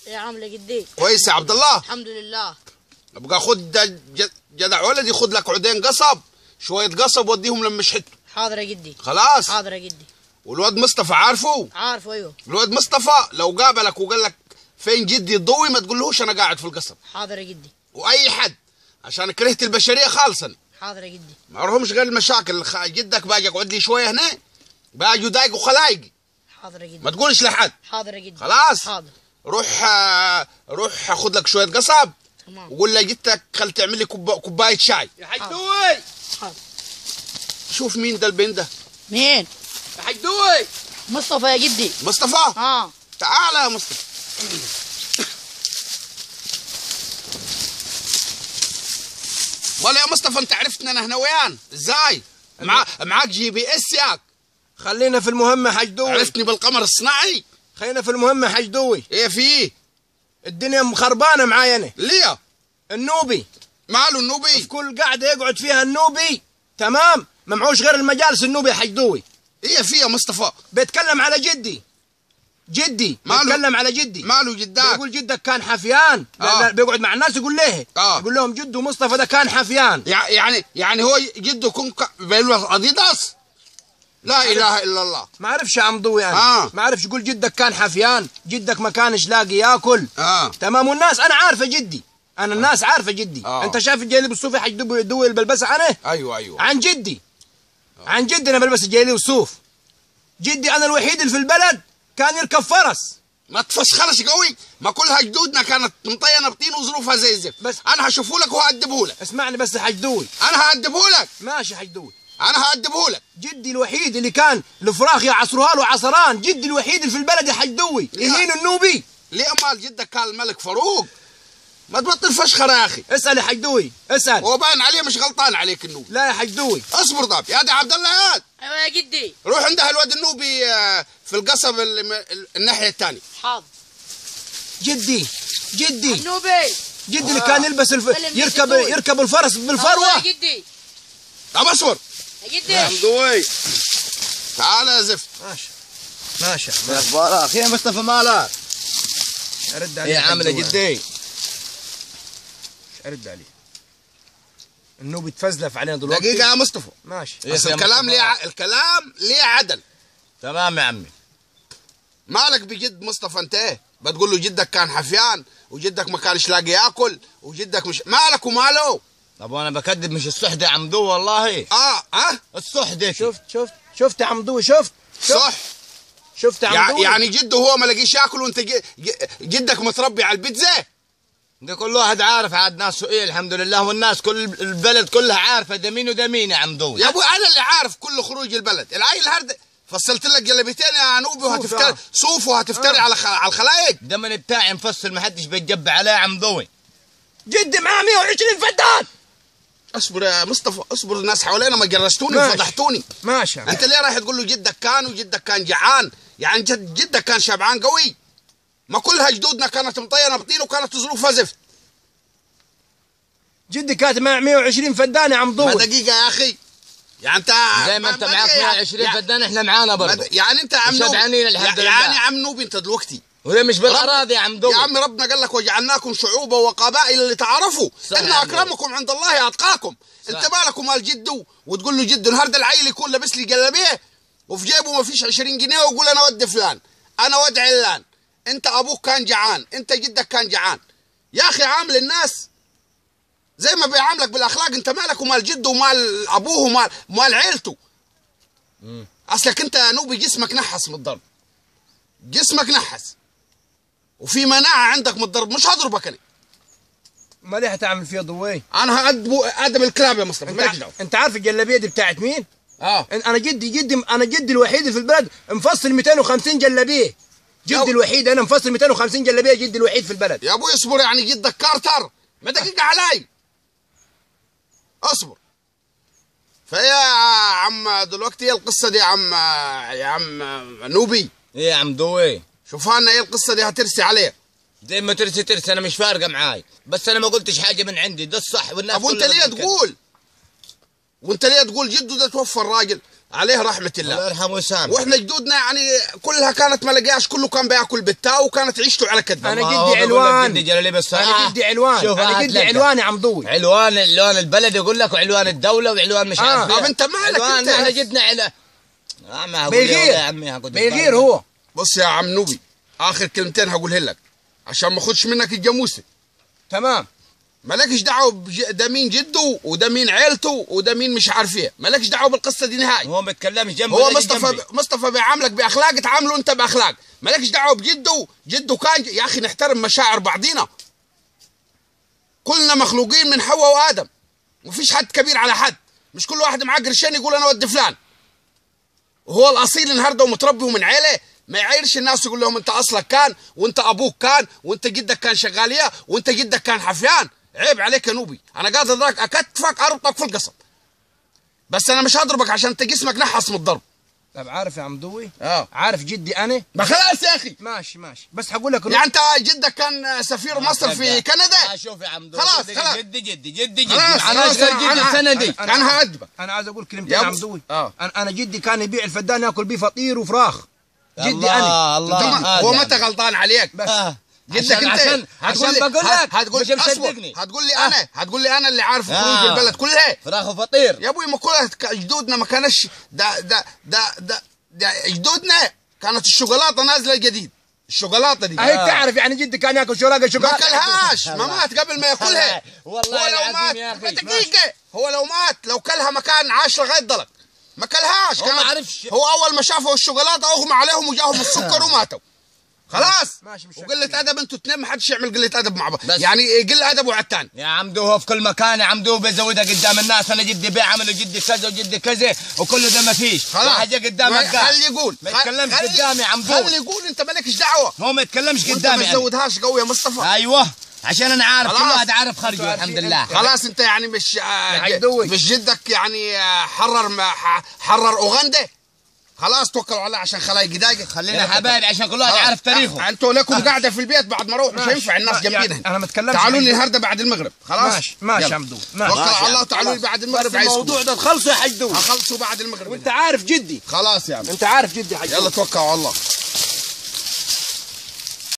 ايه عامله جدي؟ كويس يا عبد الله؟ الحمد لله. ابقى خد جدع ولدي، خد لك عودين قصب، شويه قصب وديهم لما شحتوا. حاضر يا جدي. خلاص. حاضر يا جدي. والواد مصطفى عارفه؟ عارفه ايوه. الواد مصطفى لو قابلك وقال لك فين جدي الضوي ما تقولهوش انا قاعد في القصب. حاضر يا جدي. واي حد، عشان كرهت البشريه خالصا. حاضر يا جدي. ما لهمش غير المشاكل. جدك باجي اقعد لي شويه هنا باجي يضايقوا خلايقي. حاضر يا جدي. ما تقولش لحد. حاضر يا جدي. خلاص. حاضر. روح خد لك شويه قصب. تمام. وقول لجدتك خل تعمل لي كوبايه شاي. يا حاج دوي. حاضر. شوف مين ده البين ده. مين؟ يا حاج دوي. مصطفى يا جدي. مصطفى. تعال يا مصطفى. ولا يا مصطفى انت عرفت ان انا هنويان ازاي؟ معاك GPS ياك. خلينا في المهمة يا حاج دوي. عرفتني بالقمر الصناعي. خلينا في المهمة يا حاج دوي. ايه في؟ الدنيا مخربانة معايا انا. ليه؟ النوبي. ماله النوبي؟ في كل قاعدة يقعد فيها النوبي تمام، ما معوش غير المجالس النوبي يا حاج دوي. ايه في يا مصطفى؟ بيتكلم على جدي. بيتكلم على جدي. ماله جدك؟ بيقول جدك كان حفيان. لا بيقعد مع الناس يقول ليه؟ يقول لهم جده مصطفى ده كان حفيان. يعني هو جده كون بيلبس اديداس؟ لا اله الا الله. ما عرفش يا عم ضوي انا. ما عرفش يقول جدك كان حفيان، جدك ما كانش لاقي ياكل. تمام. والناس انا عارفه جدي، انا الناس عارفه جدي. انت شايف الجيلي بالصوف يا حاج دوي اللي بلبسها انا؟ ايوه عن جدي. عن جدي انا بلبس الجيلي والصوف. جدي انا الوحيد اللي في البلد كان يركب فرس. ما تفسخرش قوي، ما كلها جدودنا كانت مطينه بطين وظروفها زي الزفت. بس انا هشوفه لك وهأدبه لك. اسمعني بس يا حاج دوي. انا هأدبه لك. ماشي يا حاج دوي. انا هأدبه لك. جدي الوحيد اللي كان الفراخ يعصروها له عصران، جدي الوحيد اللي في البلد يا حاج دوي يهين النوبي. ليه مال جدك كان الملك فاروق؟ ما تبطل فشخره يا اخي. اسال يا حاج دوي اسال. هو باين عليه مش غلطان عليك النوبي. لا يا حاج دوي. اصبر طب يا دي عبد الله يا ايوه يا جدي. روح عندها الواد النوبي في القصب الناحيه الثانيه. حاضر. جدي النوبي. جدي اللي كان يلبس يركب الفرس بالفروه. يا جدي. طب اصبر يا جدي. يا دوي. تعال يا زفت. ماشي اخبارك يا مصطفى مالك؟ ارد عليه. ايه عامله جدي؟ ارد عليه. النوبي تفزلف علينا دلوقتي. دقيقه يا مصطفى. ماشي. بس الكلام ليه عدل. تمام يا عمي. مالك بجد مصطفى انت ايه؟ بتقول له جدك كان حفيان وجدك ما كانش لاقي ياكل وجدك مش مالك وماله؟ طب وانا بكذب مش الصحدة يا عمدو والله. الصحدة. شفت يا عمدو شفت يا عمدو. يعني جده هو ما لقيش ياكل وانت جدك متربي على البيتزا؟ ده كل واحد عارف عاد ناس ايه الحمد لله، والناس كل البلد كلها عارفه ده مين وده مين يا عمدو. يا ابوي انا اللي عارف كل خروج البلد. العيل هرد فصلت لك جلبيتين يا نوبي وهتفتري صوف وهتفتري على الخلايق. ده من بتاعي مفصل ما حدش بيتجب عليه يا عمدوي. جدي معاه 120 فدان. اصبر يا مصطفى اصبر، الناس حوالينا ما جرستوني وفضحتوني. ماشي. انت ليه رايح تقول له جدك كان وجدك كان جعان؟ يعني جدك كان شبعان قوي؟ ما كلها جدودنا كانت مطينه بطين وكانت ظروفها زفت. جدي كانت مع 120 فدان يا عمدوي. ما دقيقه يا اخي، يعني انت زي ما انت معاك 120 فدان احنا معانا برضه. يعني انت يا عم شبعانين الحمد لله. يعني عم نوبي انت دلوقتي وهي مش بالاراضي يا عمدوي. يا عم ربنا قال لك وجعلناكم شعوبا وقبائل لتعارفوا. ان اكرمكم عند الله اتقاكم. انت مالك ومال جده وتقول له جده النهارده العيل يكون لابس لي جلابيه وفي جيبه ما فيش 20 جنيه ويقول انا ود فلان انا ود علان. انت ابوك كان جعان، انت جدك كان جعان. يا اخي عامل الناس زي ما بيعاملك بالاخلاق. انت مالك ومال جده ومال ابوه ومال عيلته. اصلك انت يا نوبي جسمك نحس من الضرب، جسمك نحس وفي مناعه عندك من الضرب. مش هضربك انا. ما ليه هتعمل فيها ضوي؟ انا ادب الكلاب يا مصطفى. انت عارف الجلابيه دي بتاعت مين؟ انا جدي الوحيد اللي في البلد مفصل 250 جلابيه. جدي الوحيد انا مفصل 250 جلابيه، جدي الوحيد في البلد. يا ابوي اصبر، يعني جدك كارتر؟ ما دقيقه علي اصبر. فيا عم دلوقتي ايه القصه دي يا عم نوبي؟ ايه يا عمدوي؟ شوف لنا ايه القصه دي هترسي عليه. زي ما ترسي انا مش فارقه معاي، بس انا ما قلتش حاجه من عندي، ده الصح والناس. طب وانت ليه تقول؟ وانت ليه تقول جده ده توفى الراجل؟ عليه رحمه الله، الله يرحمه ويسامحه. واحنا جدودنا يعني كلها كانت ما لقاش، كله كان بياكل بالتاو وكانت عيشته على كده. انا جدي علوان، جدي جلالي بس انا جدي علوان، انا جدي علوان يا عمدوي. علوان البلد يقول لك، وعلوان الدوله، وعلوان مش عارف. طب انت مالك انت؟ احنا جدنا بيغير هو. بص يا عم نوبي، اخر كلمتين هقولها لك عشان ما اخدش منك الجاموسه. تمام. مالكش دعوه ده مين جده وده مين عيلته وده مين مش عارف ايه، مالكش دعوه بالقصه دي نهائي. هو ما بيتكلمش جنبه. هو مصطفى بيعاملك باخلاق، تعامله انت باخلاق، مالكش دعوه بجده. جده كان يا اخي نحترم مشاعر بعضينا، كلنا مخلوقين من حواء وادم، مفيش حد كبير على حد، مش كل واحد معاه قرشين يقول انا ودي فلان. وهو الاصيل النهارده ومتربي ومن عيله ما يعيرش الناس يقول لهم انت اصلك كان وانت ابوك كان وانت جدك كان شغاليه وانت جدك كان حفيان. عيب عليك يا نوبي، انا قاعد اضربك اكتفك اربطك في القصب، بس انا مش هضربك عشان انت جسمك نحس من الضرب. طب عارف يا عمدوي؟ عارف جدي انا؟ ما خلاص يا اخي. ماشي بس هقول لك يعني انت جدك كان سفير مصر في كندا؟ شوف يا عمدوي، خلاص جدي السنه دي انا هأدبك. انا عايز اقول كلمتين يا عمدوي. انا جدي كان يبيع الفدان ياكل بيه فطير وفراخ. جدي انا. الله هو متى غلطان عليك؟ بس جدك انت عشان بقول لك هتقول لي انا اللي عارف خروج البلد كلها فراخ وفطير يا ابوي. ما كلها جدودنا ما كانش ده جدودنا كانت الشوكولاته نازله جديد. الشوكولاته دي هيك تعرف يعني جدي كان ياكل شوكولاته ما كلهاش، ما مات قبل ما ياكلها. والله العظيم يا اخي دقيقه، هو لو مات لو كلها مكان عاش لغايه ضلق ما كلهاش. هو ما عرفش، هو اول ما شافوا الشوكولاته اغمى عليهم وجاهم السكر وماتوا. خلاص ماشي. وقلة ادب انتوا اثنين ما حدش يعمل قلة ادب مع بعض، يعني قل ادبه على الثاني. يا عمدو هو في كل مكان يا عمدو بيزودها قدام الناس. انا جدي بيعمل وجدي كذا وجدي كذا وكل ده ما فيش. واحد قدامك خلي يقول، ما يتكلمش قدامي يا عمدو. خلي يقول، انت مالكش دعوه. هو ما يتكلمش قدامي. انت ما تزودهاش قوي يا مصطفى. ايوه عشان انا عارف كل واحد عارف خرجه الحمد لله. خلاص انت يعني مش جدك يعني حرر اوغندا. خلاص توكلوا على الله عشان خلايق دقايق. خلينا حبايب عشان كل واحد عارف تاريخه. انتوا لكم قاعده في البيت بعد ما اروح مش هينفع الناس جنبينا. انا ما اتكلمش. تعالوا لي النهارده بعد المغرب. خلاص ماشي يا عمدو. توكلوا على الله وتعالوا لي بعد المغرب. الموضوع ده تخلصوا يا حجدو. هخلصوا بعد المغرب. وانت عارف جدي. خلاص يا عم انت عارف جدي حجدو. يلا توكلوا على الله.